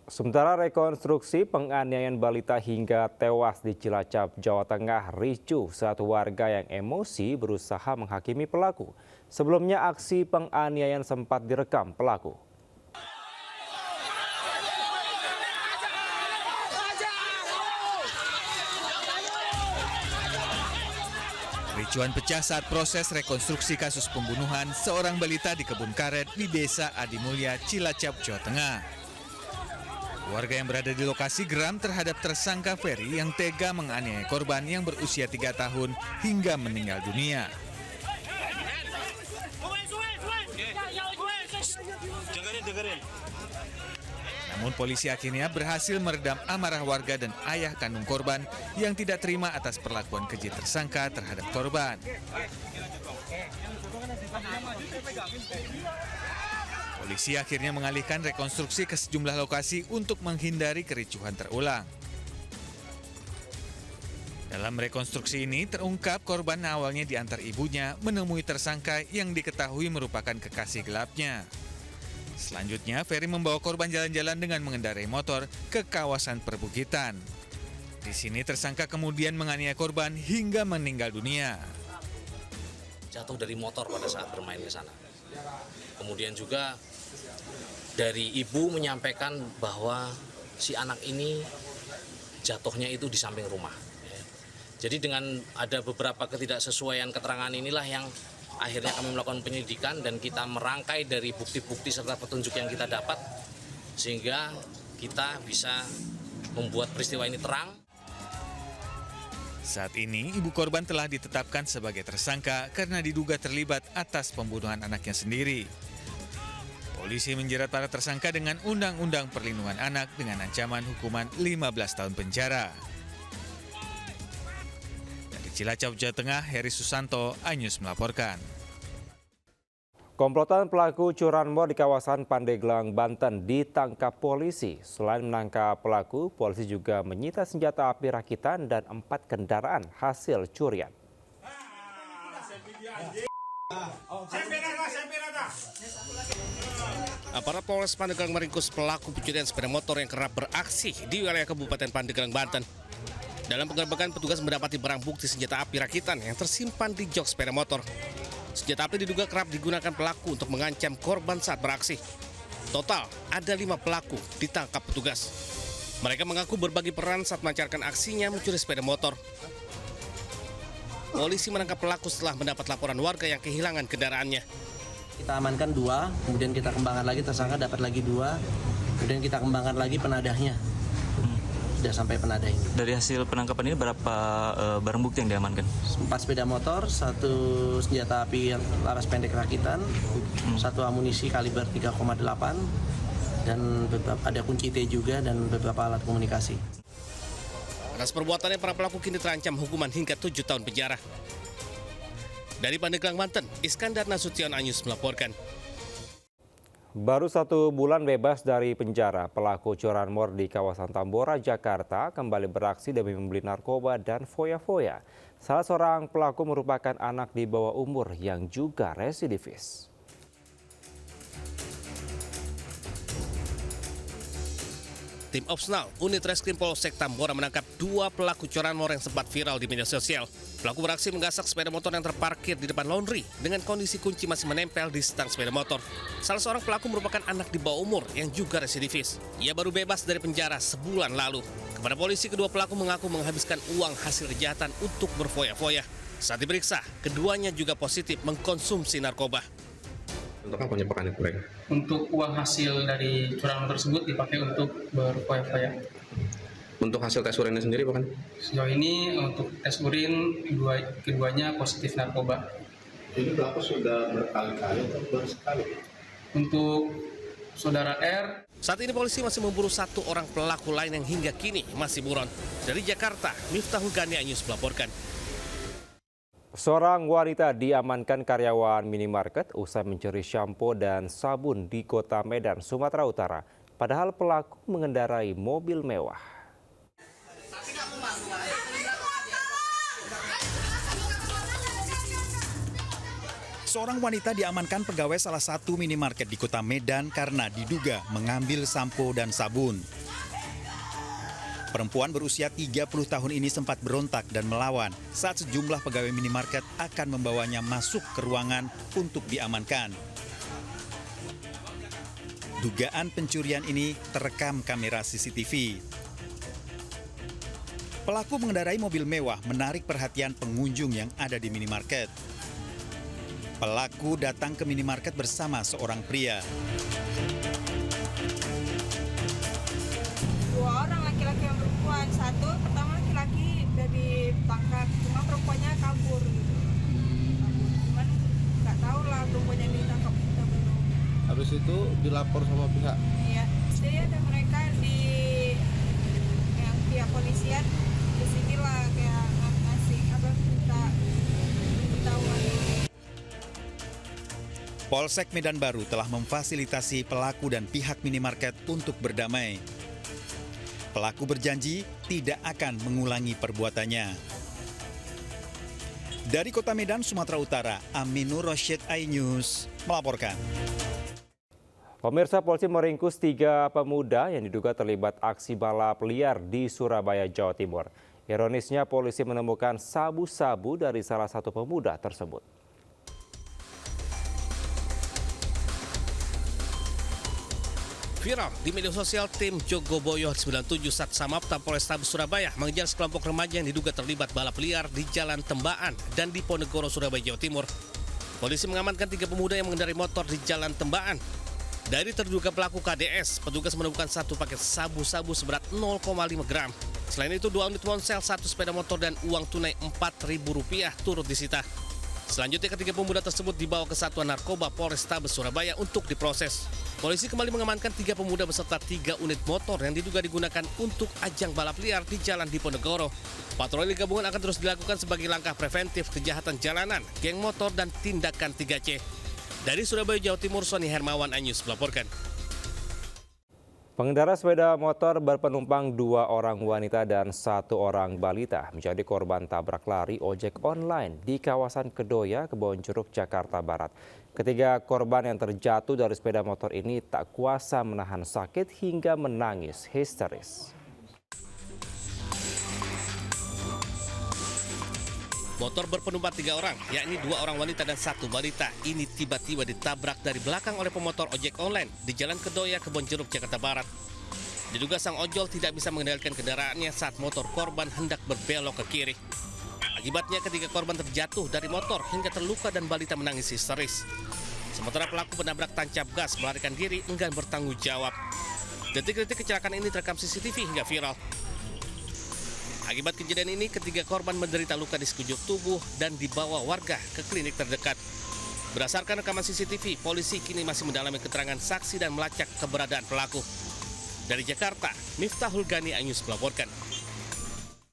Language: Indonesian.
Sementara rekonstruksi penganiayaan balita hingga tewas di Cilacap, Jawa Tengah ricuh saat warga yang emosi berusaha menghakimi pelaku. Sebelumnya aksi penganiayaan sempat direkam pelaku. Kericuhan pecah saat proses rekonstruksi kasus pembunuhan seorang balita di kebun karet di Desa Adimulya, Cilacap, Jawa Tengah. Warga yang berada di lokasi geram terhadap tersangka Ferry yang tega menganiaya korban yang berusia 3 tahun hingga meninggal dunia. Namun polisi akhirnya berhasil meredam amarah warga dan ayah kandung korban yang tidak terima atas perlakuan keji tersangka terhadap korban. Polisi akhirnya mengalihkan rekonstruksi ke sejumlah lokasi untuk menghindari kericuhan terulang. Dalam rekonstruksi ini terungkap korban awalnya diantar ibunya menemui tersangka yang diketahui merupakan kekasih gelapnya. Selanjutnya, Ferry membawa korban jalan-jalan dengan mengendarai motor ke kawasan perbukitan. Di sini tersangka kemudian menganiaya korban hingga meninggal dunia. Jatuh dari motor pada saat bermain ke sana. Kemudian juga dari ibu menyampaikan bahwa si anak ini jatuhnya itu di samping rumah. Jadi dengan ada beberapa ketidaksesuaian keterangan inilah yang akhirnya kami melakukan penyelidikan dan kita merangkai dari bukti-bukti serta petunjuk yang kita dapat sehingga kita bisa membuat peristiwa ini terang. Saat ini ibu korban telah ditetapkan sebagai tersangka karena diduga terlibat atas pembunuhan anaknya sendiri. Polisi menjerat para tersangka dengan Undang-Undang Perlindungan Anak dengan ancaman hukuman 15 tahun penjara. Dari Cilacap, Jawa Tengah, Heri Susanto, iNews melaporkan. Komplotan pelaku curanmor di kawasan Pandeglang, Banten ditangkap polisi. Selain menangkap pelaku, polisi juga menyita senjata api rakitan dan 4 kendaraan hasil curian. Aparat Polres Pandeglang meringkus pelaku pencurian sepeda motor yang kerap beraksi di wilayah Kabupaten Pandeglang, Banten. Dalam penggerbekan, petugas mendapati barang bukti senjata api rakitan yang tersimpan di jok sepeda motor. Senjata api diduga kerap digunakan pelaku untuk mengancam korban saat beraksi. Total, ada 5 pelaku ditangkap petugas. Mereka mengaku berbagi peran saat melancarkan aksinya mencuri sepeda motor. Polisi menangkap pelaku setelah mendapat laporan warga yang kehilangan kendaraannya. Kita amankan 2, kemudian kita kembangkan lagi, tersangka dapat lagi 2, kemudian kita kembangkan lagi penadahnya. Sudah sampai penadah ini. Dari hasil penangkapan ini berapa barang bukti yang diamankan? 4 sepeda motor, 1 senjata api yang laras pendek rakitan, 1 amunisi kaliber 3,8, dan ada kunci T juga dan beberapa alat komunikasi. Atas perbuatannya, para pelaku kini terancam hukuman hingga 7 tahun penjara. Dari Pandeglang, Banten, Iskandar Nasution, iNews melaporkan. Baru 1 bulan bebas dari penjara, pelaku curanmor di kawasan Tambora, Jakarta kembali beraksi demi membeli narkoba dan foya-foya. Salah seorang pelaku merupakan anak di bawah umur yang juga residivis. Tim Opsnal Unit Reskrim Polsek Tambora menangkap 2 pelaku curanmor yang sempat viral di media sosial. Pelaku beraksi menggasak sepeda motor yang terparkir di depan laundry dengan kondisi kunci masih menempel di stang sepeda motor. Salah seorang pelaku merupakan anak di bawah umur yang juga residivis. Ia baru bebas dari penjara sebulan lalu. Kepada polisi, kedua pelaku mengaku menghabiskan uang hasil kejahatan untuk berfoya-foya. Saat diperiksa, keduanya juga positif mengkonsumsi narkoba. Untuk apa penyebaran itu mereka? Untuk uang hasil dari curanmor tersebut dipakai untuk berfoya-foya. Untuk hasil tes urinnya sendiri bukan? Sejauh ini untuk tes urin keduanya positif narkoba. Ini pelaku sudah berkali-kali atau baru sekali? Untuk saudara R, saat ini polisi masih memburu 1 orang pelaku lain yang hingga kini masih buron. Dari Jakarta, Miftahul Gani, iNews melaporkan. Seorang wanita diamankan karyawan minimarket usai mencuri sampo dan sabun di Kota Medan, Sumatera Utara. Padahal pelaku mengendarai mobil mewah. Seorang wanita diamankan pegawai salah satu minimarket di kota Medan karena diduga mengambil sampo dan sabun. Perempuan berusia 30 tahun ini sempat berontak dan melawan saat sejumlah pegawai minimarket akan membawanya masuk ke ruangan untuk diamankan. Dugaan pencurian ini terekam kamera CCTV. Pelaku mengendarai mobil mewah menarik perhatian pengunjung yang ada di minimarket. Pelaku datang ke minimarket bersama seorang pria. Dua orang, laki-laki dan perempuan. Satu pertama laki-laki udah ditangkap, cuma perempuannya kabur gitu. Cuman nggak tahu lah perempuannya ditangkap atau belum. Habis itu dilapor sama pihak. Iya, jadi ada mereka yang pihak polisian disinilah kayak ngasih minta tahuan. Polsek Medan Baru telah memfasilitasi pelaku dan pihak minimarket untuk berdamai. Pelaku berjanji tidak akan mengulangi perbuatannya. Dari Kota Medan, Sumatera Utara, Aminur Rosyid, iNews melaporkan. Pemirsa, polisi meringkus 3 pemuda yang diduga terlibat aksi balap liar di Surabaya, Jawa Timur. Ironisnya, polisi menemukan sabu-sabu dari salah satu pemuda tersebut. Viral di media sosial, tim Jogoboyo 97 Satsamapta Polrestabes Surabaya mengejar sekelompok remaja yang diduga terlibat balap liar di Jalan Tembaan dan di Ponegoro, Surabaya, Jawa Timur. Polisi mengamankan 3 pemuda yang mengendarai motor di Jalan Tembaan. Dari terduga pelaku KDS, petugas menemukan 1 paket sabu-sabu seberat 0,5 gram. Selain itu, 2 unit ponsel, 1 sepeda motor, dan uang tunai Rp4.000 turut disita. Selanjutnya, ketiga pemuda tersebut dibawa ke Satuan Narkoba Polrestabes Surabaya untuk diproses. Polisi kembali mengamankan 3 pemuda beserta 3 unit motor yang diduga digunakan untuk ajang balap liar di Jalan Diponegoro. Patroli gabungan akan terus dilakukan sebagai langkah preventif kejahatan jalanan, geng motor, dan tindakan 3C. Dari Surabaya, Jawa Timur, Sony Hermawan, iNews melaporkan. Pengendara sepeda motor berpenumpang 2 orang wanita dan 1 orang balita menjadi korban tabrak lari ojek online di kawasan Kedoya, Kebonjeruk, Jakarta Barat. Ketiga korban yang terjatuh dari sepeda motor ini tak kuasa menahan sakit hingga menangis histeris. Motor berpenumpang 3 orang, yakni 2 orang wanita dan 1 balita, ini tiba-tiba ditabrak dari belakang oleh pemotor ojek online di Jalan Kedoya, Kebonjeruk, Jakarta Barat. Diduga sang ojol tidak bisa mengendalikan kendaraannya saat motor korban hendak berbelok ke kiri. Akibatnya ketiga korban terjatuh dari motor hingga terluka dan balita menangis histeris. Sementara pelaku penabrak tancap gas melarikan diri enggan bertanggung jawab. Detik-detik kecelakaan ini terekam CCTV hingga viral. Akibat kejadian ini, ketiga korban menderita luka di sekujur tubuh dan dibawa warga ke klinik terdekat. Berdasarkan rekaman CCTV, polisi kini masih mendalami keterangan saksi dan melacak keberadaan pelaku. Dari Jakarta, Miftahul Gani, iNews melaporkan.